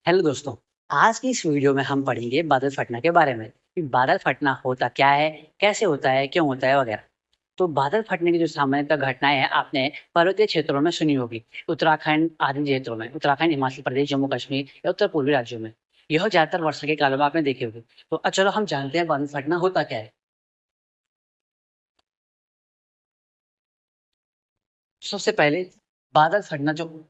Hello दोस्तों, आज की इस वीडियो में हम पढ़ेंगे बादल फटना के बारे में कि बादल फटना होता क्या है, कैसे होता है, क्यों होता है वगैरह। तो बादल फटने की जो सामान्यतः घटनाएं हैं आपने पर्वतीय क्षेत्रों में सुनी होगी। उत्तराखंड आदि क्षेत्रों में, उत्तराखंड, हिमाचल प्रदेश, जम्मू कश्मीर या उत्तर पूर्वी राज्यों में यह ज्यादातर वर्षा के कालों में आपने देखे होंगे। तो चलो हम जानते हैं बादल फटना होता क्या है। सबसे पहले बादल फटना जो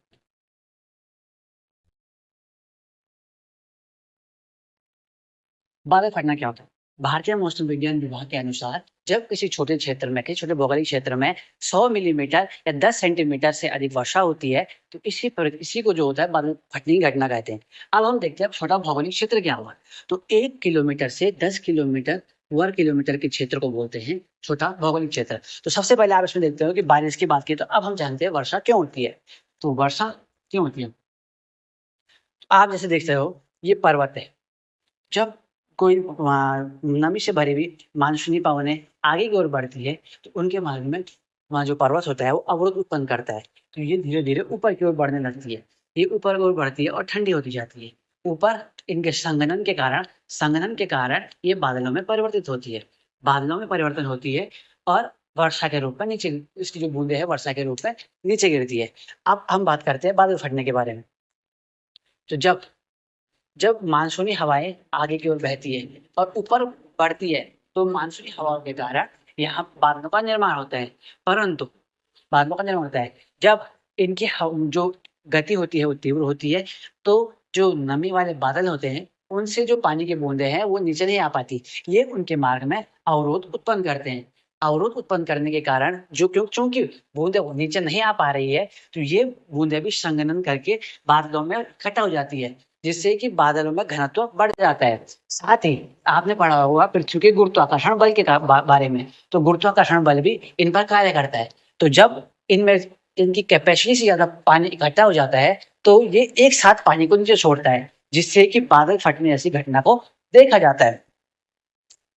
बादल फटना क्या होता है? भारतीय मौसम विज्ञान विभाग के अनुसार जब किसी छोटे क्षेत्र में, किसी छोटे भौगोलिक क्षेत्र में 100 मिलीमीटर या 10 सेंटीमीटर से अधिक वर्षा होती है, तो इसी को जो होता है बादल फटने की घटना कहते हैं। अब हम देखते हैं अब छोटा भौगोलिक क्षेत्र क्या हुआ। तो 1 किलोमीटर से 10 किलोमीटर वर्ग किलोमीटर के क्षेत्र को बोलते हैं छोटा भौगोलिक क्षेत्र। तो सबसे पहले आप इसमें देखते हो कि बारिश की बात की, तो अब हम जानते हैं वर्षा क्यों होती है। तो वर्षा क्यों होती है? आप जैसे देखते हो, ये पर्वत है। जब कोई नमी से भरी हुई मानसूनी पवनें आगे की ओर बढ़ती है, तो उनके मार्ग में वहाँ जो पर्वत होता है वो अवरोध उत्पन्न करता है। तो ये धीरे-धीरे ऊपर की ओर बढ़ने लगती है। ये ऊपर की ओर बढ़ती है और ठंडी होती जाती है। ऊपर इनके संघनन के कारण ये बादलों में परिवर्तित होती है। बादलों में परिवर्तन होती है और वर्षा के रूप में नीचे, इसकी जो बूंदें हैं वर्षा के रूप में नीचे गिरती है। अब हम बात करते हैं बादल फटने के बारे में। तो जब जब मानसूनी हवाएं आगे की ओर बहती है और ऊपर बढ़ती है, तो मानसूनी हवाओं के कारण यहाँ बादलों का निर्माण होता है। परंतु बादलों का निर्माण होता है जब इनकी जो गति होती है वो तीव्र होती है, तो जो नमी वाले बादल होते हैं उनसे जो पानी की बूंदें हैं वो नीचे नहीं आ पाती। ये उनके मार्ग में अवरोध उत्पन्न करते हैं। अवरोध उत्पन्न करने के कारण जो चूंकि बूंदें वो नीचे नहीं आ पा रही है, तो ये बूंदें भी संघनन करके बादलों में इकट्ठा हो जाती है, जिससे कि बादलों में घनत्व बढ़ जाता है। साथ ही आपने पढ़ा होगा पृथ्वी के गुरुत्वाकर्षण बल के बारे में। तो गुरुत्वाकर्षण बल भी इन पर कार्य करता है। तो जब इनमें इनकी कैपेसिटी से ज़्यादा पानी इकट्ठा हो जाता है, तो ये एक साथ पानी को नीचे छोड़ता है, जिससे कि बादल फटने जैसी घटना को देखा जाता है।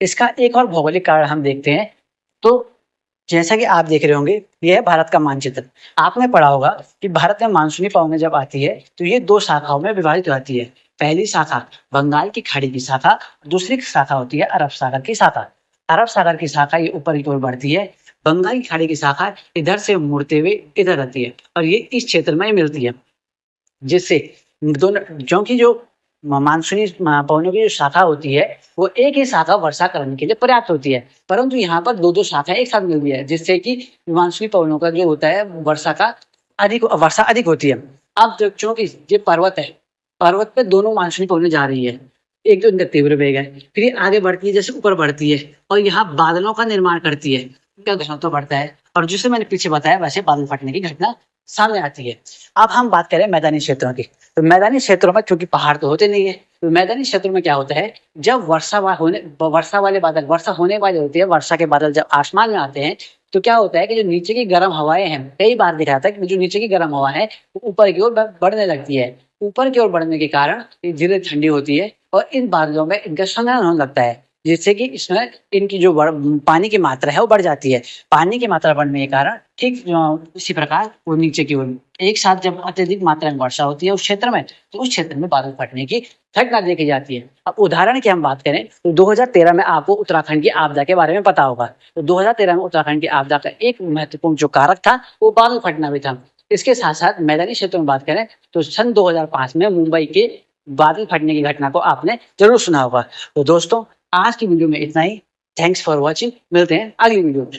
इसका एक और भौगोलिक कारण हम देखते हैं। तो जैसा कि आप देख रहे होंगे, ये है भारत का मानचित्र। आपने पढ़ा होगा कि भारत में मानसूनी पवनें जब आती है, तो ये 2 शाखाओं में विभाजित हो जाती है। पहली शाखा बंगाल की खाड़ी की शाखा, दूसरी शाखा होती है अरब सागर की शाखा। अरब सागर की शाखा ये ऊपर की ओर बढ़ती है, बंगाल की खाड़ी की शाखा इधर से मुड़ते हुए इधर आती है और ये इस क्षेत्र में ही मिलती है। जिससे दोनों, क्योंकि जो मानसूनी पवनों की जो शाखा होती है वो एक ही शाखा वर्षा करने के लिए पर्याप्त होती है, परंतु यहाँ पर 2-2 शाखाएं एक साथ मिल रही है, जिससे कि मानसूनी पवनों का जो होता है वर्षा अधिक होती है। अब चूंकि ये पर्वत है, पर्वत पे दोनों मानसूनी पवनें जा रही है। एक तो इनका तीव्र वेग है, फिर ये आगे बढ़ती है, जैसे ऊपर बढ़ती है और यहाँ बादलों का निर्माण करती है। इनका घनत्व बढ़ता है और जिसे मैंने पीछे बताया वैसे बादल फटने की घटना सामने आती है। अब हम बात करें मैदानी क्षेत्रों की। तो मैदानी क्षेत्रों में चूंकि पहाड़ तो होते नहीं है, तो मैदानी क्षेत्रों में क्या होता है, जब वर्षा होने वाली होती है, वर्षा के बादल जब आसमान में आते हैं, तो क्या होता है कि जो नीचे की गर्म हवाएं हैं, कई बार दिखाया था कि जो नीचे की गर्म हवा है वो ऊपर की ओर बढ़ने लगती है। ऊपर की ओर बढ़ने के कारण ये धीरे ठंडी होती है और इन बादलों में इनका संघनन होने लगता है, जिससे कि इसमें इनकी जो पानी की मात्रा है वो बढ़ जाती है। पानी की मात्रा बढ़ने के कारण ठीक इसी प्रकार वो नीचे की ओर एक साथ जब अत्यधिक मात्रा में वर्षा होती है उस क्षेत्र में, तो उस क्षेत्र में बादल फटने की घटना देखी जाती है। अब उदाहरण की हम बात करें तो 2013 में आपको उत्तराखंड की आपदा के बारे में पता होगा। तो 2013 में उत्तराखंड की आपदा का एक महत्वपूर्ण जो कारक था वो बादल फटना भी था। इसके साथ साथ मैदानी क्षेत्रों में बात करें तो सन 2005 में मुंबई के बादल फटने की घटना को आपने जरूर सुना होगा। तो दोस्तों, आज की वीडियो में इतना ही। Thanks for watching. मिलते हैं अगली वीडियो में।